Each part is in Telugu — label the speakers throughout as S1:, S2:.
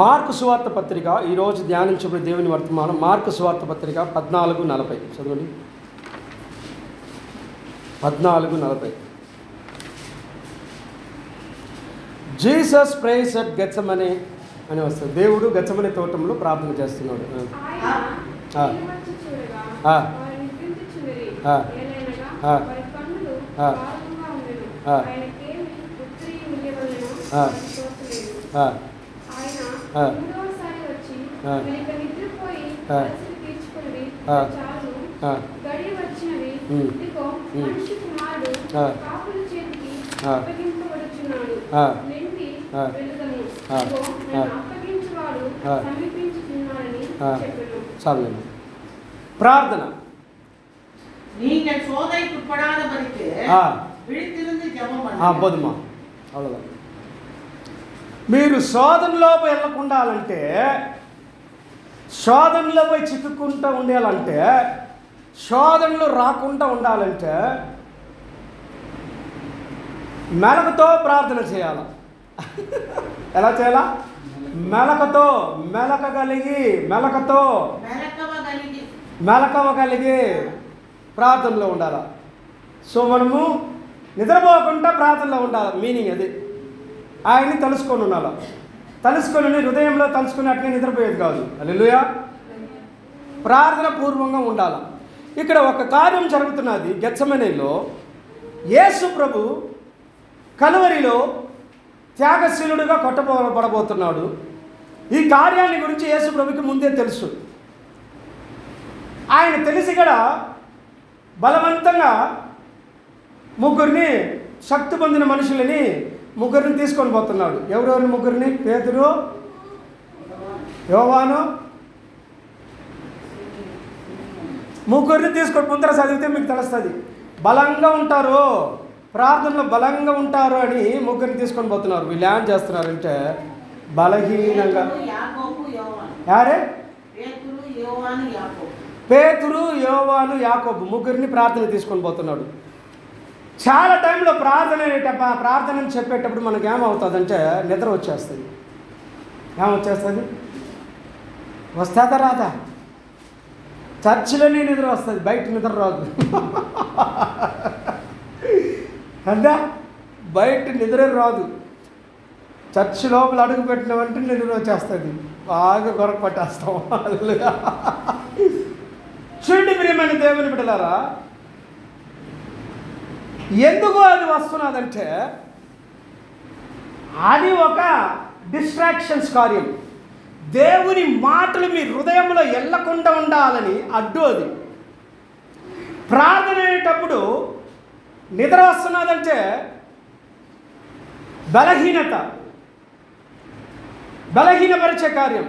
S1: మార్కు సువార్త పత్రిక ఈరోజు ధ్యానించబడే దేవుని వర్తమానం మార్కు సువార్త పత్రిక 14:40 చదవండి. 14:40. జీసస్ ప్రేస్ అట్ గెత్సెమనే అని వస్తుంది. దేవుడు గెత్సెమనే తోటంలో ప్రార్థన చేస్తున్నాడు. చాలండి. ప్రార్థన. పోదుమా అవ్వదా. మీరు శోధనలో వెళ్ళకుండాలంటే, శోధనలో పోయి చిక్కుకుంటూ ఉండాలంటే, శోధనలు రాకుండా ఉండాలంటే మెలకుతో ప్రార్థన చేయాలి. ఎలా చేయాలా? మెలకవగలిగి ప్రార్థనలో ఉండాలి. సో మనము నిద్రపోకుండా ప్రార్థనలో ఉండాలి. మీనింగ్ అది. ఆయన్ని తలుసుకొని ఉండాలి. తలుసుకొని హృదయంలో తలుసుకున్నట్టుగా నిద్రపోయేది కాదు. హల్లెలూయా. ప్రార్థన పూర్వంగా ఉండాలి. ఇక్కడ ఒక కార్యం జరుగుతున్నది. గెత్సెమనేలో యేసు ప్రభు కలువరిలో త్యాగశీలుడుగా కొట్టబడబోతున్నాడు. ఈ కార్యాన్ని గురించి యేసు ప్రభుకి ముందే తెలుసు. ఆయన తెలిసి కూడా బలవంతంగా ముగ్గురిని, శక్తి పొందిన మనుషులని ముగ్గురిని తీసుకొని పోతున్నాడు. ఎవరెవరిని ముగ్గురిని? పేతురు, యోవాను, ముగ్గురిని తీసుకొని ముందర చదివితే మీకు తెలుస్తుంది. బలంగా ఉంటారు, ప్రార్థనలో బలంగా ఉంటారు అని ముగ్గురిని తీసుకొని పోతున్నారు. వీళ్ళు ఏం చేస్తున్నారంటే బలహీనంగా. యారే? పేతురు, యోవాను, యాకోబు ముగ్గురిని ప్రార్థన తీసుకొని పోతున్నాడు. చాలా టైంలో ప్రార్థనని చెప్పేటప్పుడు మనకు ఏమవుతుందంటే నిద్ర వచ్చేస్తుంది. ఏమొచ్చేస్తుంది? వస్తుందా రాదా? చర్చిలోనే నిద్ర వస్తుంది, బయట నిద్ర రాదు. అందా? బయట నిద్ర రాదు. చర్చి లోపల అడుగు పెట్టినామంటే నిద్ర వచ్చేస్తుంది. బాగా గొరక పట్టేస్తాం. చూడండి ప్రియమైన దేవుని బిడ్డలారా, ఎందుకు అది వస్తున్నదంటే అది ఒక డిస్ట్రాక్షన్స్ కార్యం. దేవుని మాటలు మీ హృదయంలో వెళ్ళకుండా ఉండాలని అడ్డు అది. ప్రార్థన అయ్యేటప్పుడు నిద్ర వస్తున్నదంటే బలహీనపరిచే కార్యం.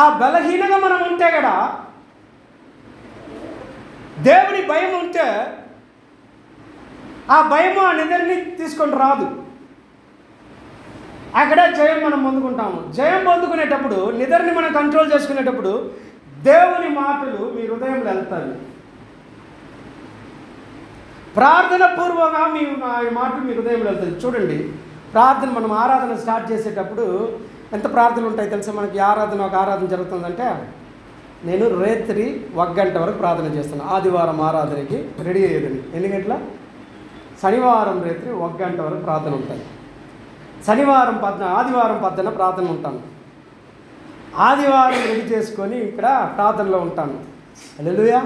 S1: ఆ బలహీనగా మనం ఉంటే కదా, దేవుని భయం ఉంటే ఆ భయము ఆ నిద్రని తీసుకొని రాదు. అక్కడ జయం మనం పొందుకుంటాము. జయం పొందుకునేటప్పుడు, నిద్రని మనం కంట్రోల్ చేసుకునేటప్పుడు దేవుని మాటలు మీ హృదయంలో వెళ్తాయి. ప్రార్థన పూర్వంగా మీ మాటలు మీ హృదయంలో వెళ్తాయి. చూడండి, ప్రార్థన మనం ఆరాధన స్టార్ట్ చేసేటప్పుడు ఎంత ప్రార్థనలు ఉంటాయి తెలుసా మనకి? ఒక ఆరాధన జరుగుతుందంటే నేను రాత్రి 1 గంట వరకు ప్రార్థన చేస్తాను. ఆదివారం ఆరాధనకి రెడీ అయ్యేదని. ఎన్ని గంటల? శనివారం రాత్రి 1 గంట వరకు ప్రార్థన ఉంటాయి. ఆదివారం 10 ప్రార్థన ఉంటాను. ఆదివారం రెడీ చేసుకొని ఇక్కడ ప్రార్థనలో ఉంటాను. హల్లెలూయా.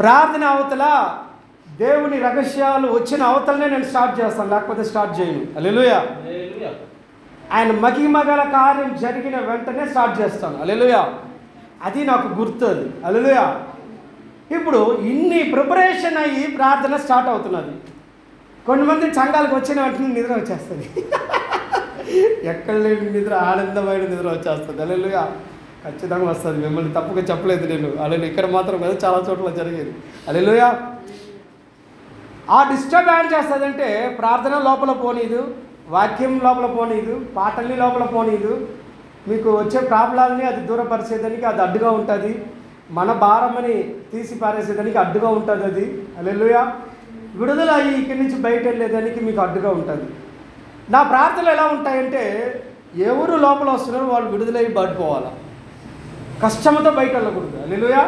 S1: ప్రార్థన అవతల దేవుని రహస్యాలు వచ్చిన అవతలనే నేను స్టార్ట్ చేస్తాను, లేకపోతే స్టార్ట్ చేయను. హల్లెలూయా. ఆయన మహిమగల కార్యం జరిగిన వెంటనే స్టార్ట్ చేస్తాను. హల్లెలూయా. అది నాకు గుర్తు. అది హల్లెలూయా. ఇప్పుడు ఇన్ని ప్రిపరేషన్ అయ్యి ప్రార్థన స్టార్ట్ అవుతున్నది. కొంతమంది సంఘాలకు వచ్చిన వెంటనే నిద్ర వచ్చేస్తుంది. ఎక్కడ లేని నిద్ర, ఆనందమైన నిద్ర వచ్చేస్తుంది. హల్లెలూయా. ఖచ్చితంగా వస్తుంది. మిమ్మల్ని తప్పుగా చెప్పలేదు నేను. హల్లెలూయా. ఇక్కడ మాత్రం కదా, చాలా చోట్ల జరిగేది. హల్లెలూయా. ఆ డిస్టర్బ్ ఏం చేస్తుందంటే ప్రార్థన లోపల పోనీదు, వాక్యం లోపల పోనీదు, పాటల్ని లోపల పోనీదు. మీకు వచ్చే ప్రాబ్లాల్ని అది దూరపరిచేదానికి అది అడ్డుగా ఉంటుంది. మన భారమని తీసి పారేసేదానికి అడ్డుగా ఉంటుంది అది. హల్లెలూయా. విడుదల అయ్యి ఇక్కడి నుంచి బయట వెళ్ళేదానికి మీకు అడ్డుగా ఉంటుంది. నా ప్రార్థనలు ఎలా ఉంటాయంటే, ఎవరు లోపల వస్తున్నారో వాళ్ళు విడుదలయ్యి బయటపోవాలి. కష్టంతో బయట వెళ్ళకూడదు, హల్లెలూయా.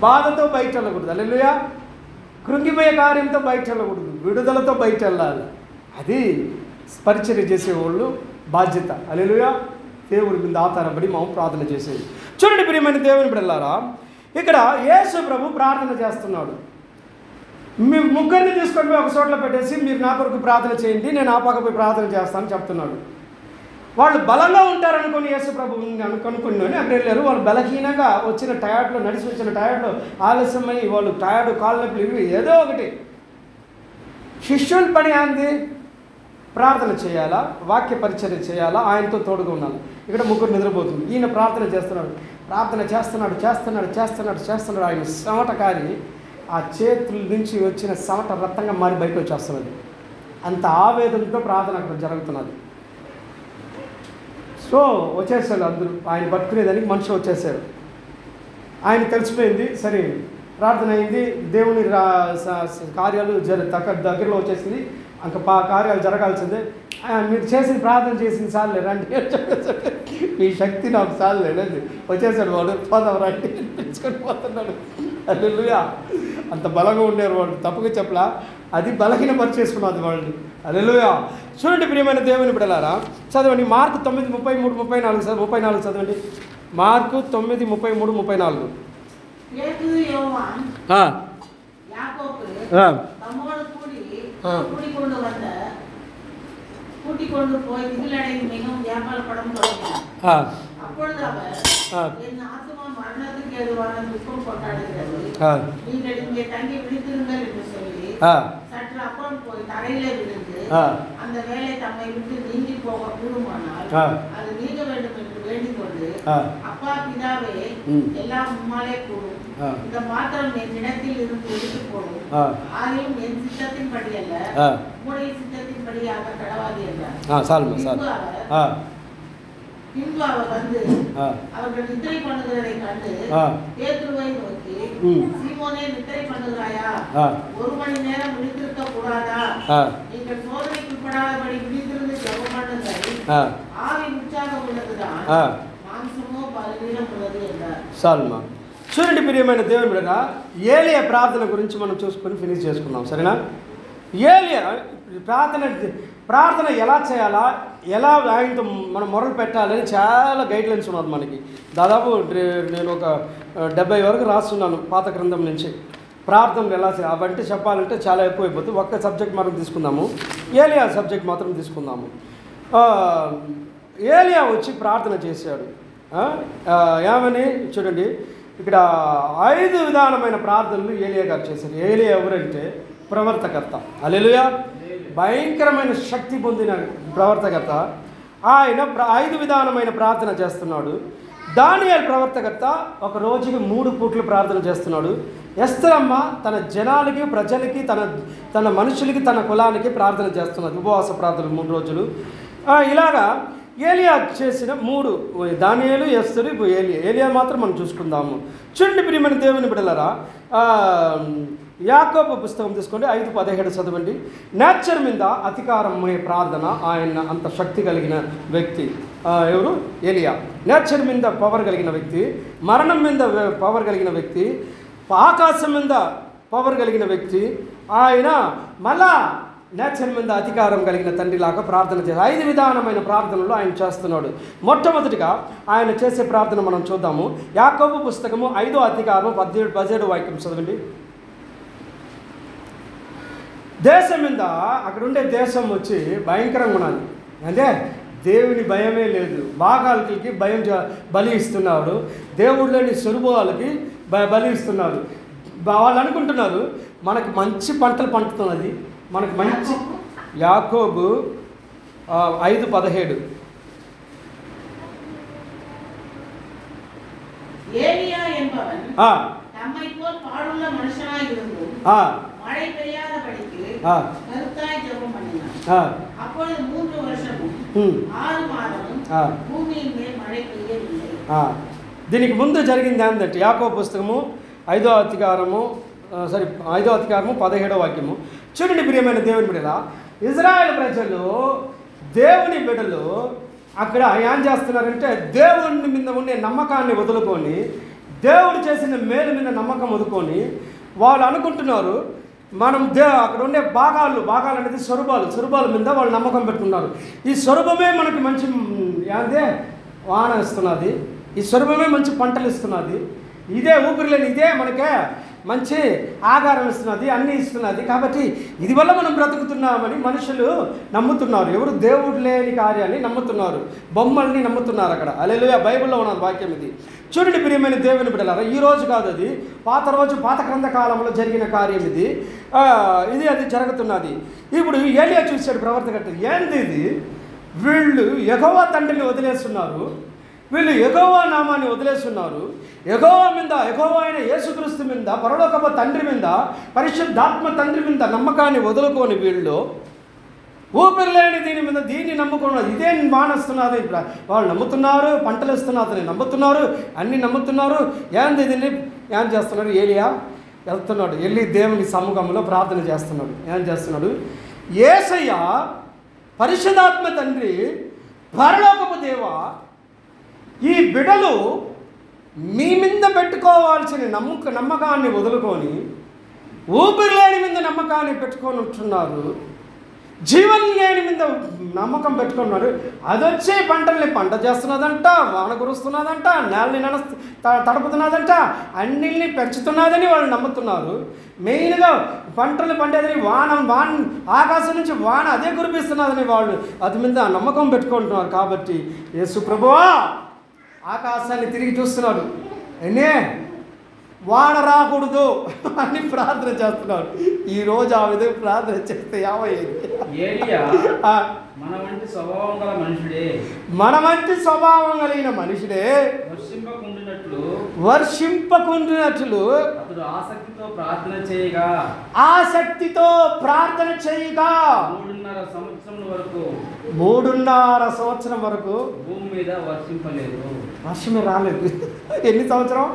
S1: బాధతో బయట వెళ్ళకూడదు, హల్లెలూయా. కృంగిపోయే కార్యంతో బయట వెళ్ళకూడదు, విడుదలతో బయట వెళ్ళాలి. అది పరిచర్య చేసేవాళ్ళు బాధ్యత, హల్లెలూయా. దేవుడి మీద ఆధారపడి మనం ప్రార్థన చేసేది. చూడండి ప్రియమైన దేవుని బిడ్డలారా, ఇక్కడ యేసు ప్రభు ప్రార్థన చేస్తున్నాడు. మీ ముగ్గురిని తీసుకొని ఒక చోట్ల పెట్టేసి మీరు నా కొరకు ప్రార్థన చేయండి, నేను ఆ పక్కపై ప్రార్థన చేస్తానని చెప్తున్నాడు. వాళ్ళు బలంగా ఉంటారనుకొని యేసు ప్రభు అనుకున్నాను అక్కడ వెళ్ళారు. వాళ్ళు బలహీనంగా వచ్చిన టైర్డ్లో, నడిచి వచ్చిన టైర్డ్లో ఆలస్యమై వాళ్ళు టైర్డ్, కాళ్ళ నొప్పులు, ఇవి ఏదో ఒకటి. శిష్యుల పని అంది ప్రార్థన చేయాలా, వాక్య పరిచర్య చేయాలా, ఆయనతో తోడుగా ఉండాలి. ఇక్కడ ముగ్గురు నిద్రపోతుంది, ఈయన ప్రార్థన చేస్తున్నాడు. ప్రార్థన చేస్తున్నాడు చేస్తున్నాడు చేస్తున్నాడు చేస్తున్నాడు ఆయన చెమటకారి ఆ చేతుల నుంచి వచ్చిన చెమట రక్తంగా మారి బయట వచ్చేస్తున్నది. అంత ఆవేదనతో ప్రార్థన అక్కడ జరుగుతున్నది. సో వచ్చేసాడు అందరూ, ఆయన పట్టుకునేదానికి మనుషులు వచ్చేసారు. ఆయన తెలిసిపోయింది, సరే ప్రార్థన అయింది, దేవుని కార్యాలు దగ్గరలో వచ్చేసింది, ఇంకా కార్యాలు జరగాల్సిందే. మీరు చేసిన ప్రార్థన చేసిన సార్లే రండి, మీ శక్తి నాకు సార్లే రండి. వచ్చేసాడు వాడు, పోదాం రండి పిలుచుకొని పోతున్నాడు, హల్లెలూయా. అంత బలంగా ఉండేవారు వాళ్ళు, తప్పుగా చెప్పలా, అది బలహీనపరిచేసుకున్నది వాళ్ళని, హల్లెలూయా. చూడండి ప్రియమైన దేవుని బిడ్డలారా, చదవండి మార్కు 9:33-34 34 చదవండి. మార్కు 9:33-34.
S2: கூட்டிக்கொண்டு போய் திகிலடைந்து மிகவும் வியாபாரப்படம் தொடங்கினார். அப்பொழுது அவர், என் ஆத்துமா மரணத்துக்கு ஏதுவான துக்கம் கொண்டாடுகிறது, நீங்கள் இங்கே தங்கி விழித்திருங்கள் என்று சொல்லி சற்று அப்புறம் போய் தரையிலே விழுந்து அந்த வேலை தம்மை விட்டு நீங்கி போக கூடுமானால் அது நீங்க வேண்டும் என்று வேண்டிக் கொண்டு, அப்பா பிதாவே, எல்லாம் உம்மாலே கூடும், இந்த மாத்திரம் என் இடத்தில் இருந்து எடுத்து போடும், ஆகியும் என் சித்தத்தின் படி அல்ல உம்முடைய சித்தத்தின் படியாக கடவாது என்றார். பின்பு அவர் வந்து அவர்கள் நித்திரை பண்ணுகிறதை கண்டு பேதுருவை நோக்கி, சீமோனே, நித்திரை பண்ணுகிறாயா? 1 மணி நேரம் விழித்திருக்க கூடாதா? நீங்கள் சோதனைக்குட்படாதபடி விழித்திருந்து ஜெபம் பண்ணுங்கள். ஆவி உற்சாகம் உள்ளதுதான், மாம்சமோ பலவீனம் உள்ளது என்றார்.
S1: సాల్మా. చూడండి ప్రియమైన దేవుని బిడ్డ, ఏలియా ప్రార్థన గురించి మనం చూసుకొని ఫినిష్ చేసుకున్నాం, సరేనా? ఏలియా ప్రార్థన ఎలా చేయాలా, ఎలా ఆయనతో మనం మొరలు పెట్టాలని చాలా గైడ్లైన్స్ ఉన్నది మనకి. దాదాపు నేను ఒక 70 వరకు రాస్తున్నాను పాత గ్రంథం నుంచి. ప్రార్థనలు ఎలా చేయాలి అవంటే చెప్పాలంటే చాలా ఎక్కువైపోతుంది. ఒక్క సబ్జెక్ట్ మాత్రం తీసుకుందాము, ఏలియా సబ్జెక్ట్ మాత్రం తీసుకుందాము. ఏలియా వచ్చి ప్రార్థన చేశాడు. ఏమని చూడండి, ఇక్కడ 5 విధానమైన ప్రార్థనలు ఏలియా గారు చేశారు. ఏలియా ఎవరంటే ప్రవర్తకర్త, హల్లెలూయా. భయంకరమైన శక్తి పొందిన ప్రవర్తకర్త. ఆయన 5 విధానమైన ప్రార్థన చేస్తున్నాడు. దానియేలు ప్రవర్తకర్త ఒక రోజుకి 3 పూట్లు ప్రార్థన చేస్తున్నాడు. ఎస్తరమ్మ తన జనాలకి, ప్రజలకి, తన మనుషులకి, తన కులానికి ప్రార్థన చేస్తున్నది, ఉపవాస ప్రార్థనలు 3 రోజులు. ఇలాగా ఏలియా చేసిన 3, దానియేలు, ఎస్తరు, ఇప్పుడు ఏలియా మాత్రం మనం చూసుకుందాము. చూడండి ప్రియమైన దేవుని బిడ్డలారా, యాకోబు పుస్తకం తీసుకోండి, 5:17 చదవండి. నేచర్ మీద అధికారం అనే ప్రార్థన, ఆయన అంత శక్తి కలిగిన వ్యక్తి. ఎవరు? ఏలియా. నేచర్ మీద పవర్ కలిగిన వ్యక్తి, మరణం మీద పవర్ కలిగిన వ్యక్తి, ఆకాశం మీద పవర్ కలిగిన వ్యక్తి. ఆయన మళ్ళా నేచర్ మీద అధికారం కలిగిన తండ్రిలాగా ప్రార్థన చేసి 5 విధానమైన ప్రార్థనలు ఆయన చేస్తున్నాడు. మొట్టమొదటిగా ఆయన చేసే ప్రార్థన మనం చూద్దాము. యాకోబు పుస్తకము 5వ అధికారం 17 వాక్యం చదవండి. దేశం మీద, అక్కడ ఉండే దేశం వచ్చి భయంకరంగా ఉన్నది, అంటే దేవుని భయమే లేదు. బాగాలకి భయం బలి ఇస్తున్నాడు, దేవుళ్ళని స్వరూపాలకి బలి ఇస్తున్నాడు. వాళ్ళు అనుకుంటున్నారు మనకు మంచి పంటలు పండుతున్నది, మనకు మంచి. యాకోబు 5:17.
S2: ஏலியா என்பவன் தம்மை போல் பாடுள்ள மனுஷனாய் இருந்து மழை பெய்யாதபடிக்கு கருத்தாய் ஜெபம் பண்ணினான். அப்பொழுது 3 வருஷமும் 6 மாதமும் భూమిயின் மேல் మழை పెయ్యவில்லை.
S1: దీనికి ముందు జరిగింది ఏంటంటే యాకోబు పుస్తకము 5వ అధ్యాయము 5వ అధికారము 17వ వాక్యము. చూడండి ప్రియమైన దేవుని బిడ్డలా, ఇజ్రాయేల్ ప్రజలు దేవుని బిడ్డలు అక్కడ ఏం చేస్తున్నారంటే దేవుని మీద ఉండే నమ్మకాన్ని వదులుకొని, దేవుడు చేసిన మేలు మీద నమ్మకం వదులుకొని వాళ్ళు అనుకుంటున్నారు మనం అక్కడ ఉండే భాగాలు అనేది స్వరూపాల మీద వాళ్ళు నమ్మకం పెట్టుకున్నారు. ఈ స్వరూపమే మనకి మంచి ఏందే వాన ఇస్తున్నది, ఈ స్వరూపమే మంచి పంటలు ఇస్తున్నది, ఇదే ఊపిరి లేని ఇదే మనకే మంచి ఆహారం ఇస్తున్నది, అన్నీ ఇస్తున్నది, కాబట్టి ఇది వల్ల మనం బ్రతుకుతున్నామని మనుషులు నమ్ముతున్నారు. ఎవరు దేవుడు లేని కార్యాన్ని నమ్ముతున్నారు, బొమ్మల్ని నమ్ముతున్నారు. అక్కడ హల్లెలూయా, బైబిల్లో ఉన్నది వాక్యం ఇది. చూడండి ప్రియమైన దేవుని బిడ్డలారా, ఈ రోజు కాదు, అది పాత గ్రంథ కాలంలో జరిగిన కార్యం ఇది. అది జరుగుతున్నది. ఇప్పుడు ఏలియా చూశాడు ప్రవర్తన, ఏంది ఇది, వీళ్ళు యెహోవా తండ్రిని వదిలేస్తున్నారు, వీళ్ళు యెహోవా నామాన్ని వదిలేస్తున్నారు, యెహోవా అయిన యేసుక్రీస్తు మీద, పరలోకపు తండ్రి మీద, పరిశుద్ధాత్మ తండ్రి మీద నమ్మకాన్ని వదులుకొని వీళ్ళు ఊపిరి లేని దీన్ని నమ్ముకున్నారు. ఇదే మానేస్తున్నారు. ఇప్పుడు వాళ్ళు నమ్ముతున్నారు, పంటలు ఇస్తున్నారు, నమ్ముతున్నారు, అన్నీ నమ్ముతున్నారు. ఏంది దీన్ని ఏం చేస్తున్నాడు? ఏలియా వెళ్తున్నాడు, వెళ్ళి దేవుని సముఖంలో ప్రార్థన చేస్తున్నాడు. ఏం చేస్తున్నాడు? యేసయ్య పరిశుద్ధాత్మ తండ్రి, పరలోకపు దేవా, ఈ బిడ్డలు మీ మీద పెట్టుకోవాల్సిన నమ్మకాన్ని వదులుకొని ఊపిరి లేని మీద నమ్మకాన్ని పెట్టుకొని ఉంటున్నారు, జీవన్ లేని మీద నమ్మకం పెట్టుకున్నారు. అది వచ్చే పంట చేస్తున్నదంట, వాన కురుస్తున్నదంట, నేలని తడుపుతున్నదంట, అన్నిల్ని పెంచుతున్నదని వాళ్ళు నమ్ముతున్నారు. మెయిన్గా పంటలు పండేదని ఆకాశం నుంచి వాన అదే కురిపిస్తున్నదని వాళ్ళు అది మీద నమ్మకం పెట్టుకుంటున్నారు. కాబట్టి యేసు ప్రభువా ఆకాశాన్ని తిరిగి చూస్తున్నాడు, వాన రాకూడదు అని ప్రార్థన చేస్తున్నాడు. ఈరోజు ఆ విధంగా ప్రార్థన చేస్తే
S3: మన వంటి
S1: స్వభావం కలిగిన మనుషుడే వర్షింపకుండినట్లు
S3: ఆసక్తితో ప్రార్థన చేయగా
S1: 3.5 సంవత్సరం వరకు
S3: భూమి మీద
S1: వర్షమే రాలేదు. ఎన్ని సంవత్సరం?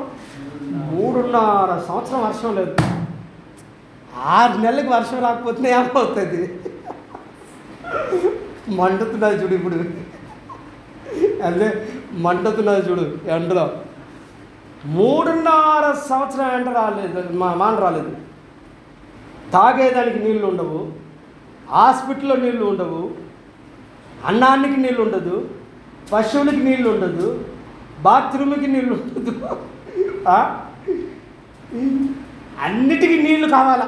S1: 3.5 సంవత్సరం వర్షం లేదు. 6 నెలలకు వర్షం రాకపోతే ఏమవుతుంది? మండుతున్నది చూడు, ఇప్పుడు అదే మండుతున్నది చూడు ఎండలో. 3.5 సంవత్సరం ఎండ రాలేదు, వాన రాలేదు. తాగేదానికి నీళ్ళు ఉండవు, హాస్పిటల్లో నీళ్ళు ఉండవు, అన్నానికి నీళ్ళు ఉండదు, పశువులకి నీళ్ళు ఉండదు, బాత్రూమ్కి నీళ్ళు ఉండదు, అన్నిటికీ నీళ్ళు కావాలా,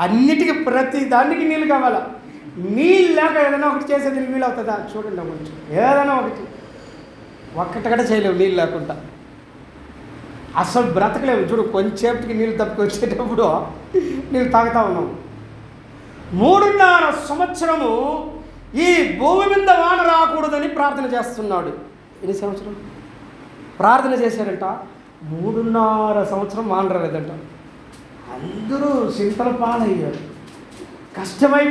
S1: అన్నిటికీ ప్రతి దానికి నీళ్ళు కావాలా. నీళ్ళు లేక ఏదైనా ఒకటి చేసేది వీలు అవుతుందా? చూడండి, కొంచెం ఏదైనా ఒక్కటి కూడా చేయలేవు నీళ్ళు లేకుండా, అసలు బ్రతకలేవు. చూడు, కొంచెంసేపటికి నీళ్ళు తప్పుకొచ్చేటప్పుడు నీళ్ళు తాగుతూ ఉన్నాం. 3.5 సంవత్సరము ఈ భూమి మీద వాన రాకూడదని ప్రార్థన చేస్తున్నాడు. ఎన్ని సంవత్సరం ప్రార్థన చేశారంట? 3.5 సంవత్సరం వాన రాలేదంట. అందరూ చింతల పాలయ్యారు, కష్టమై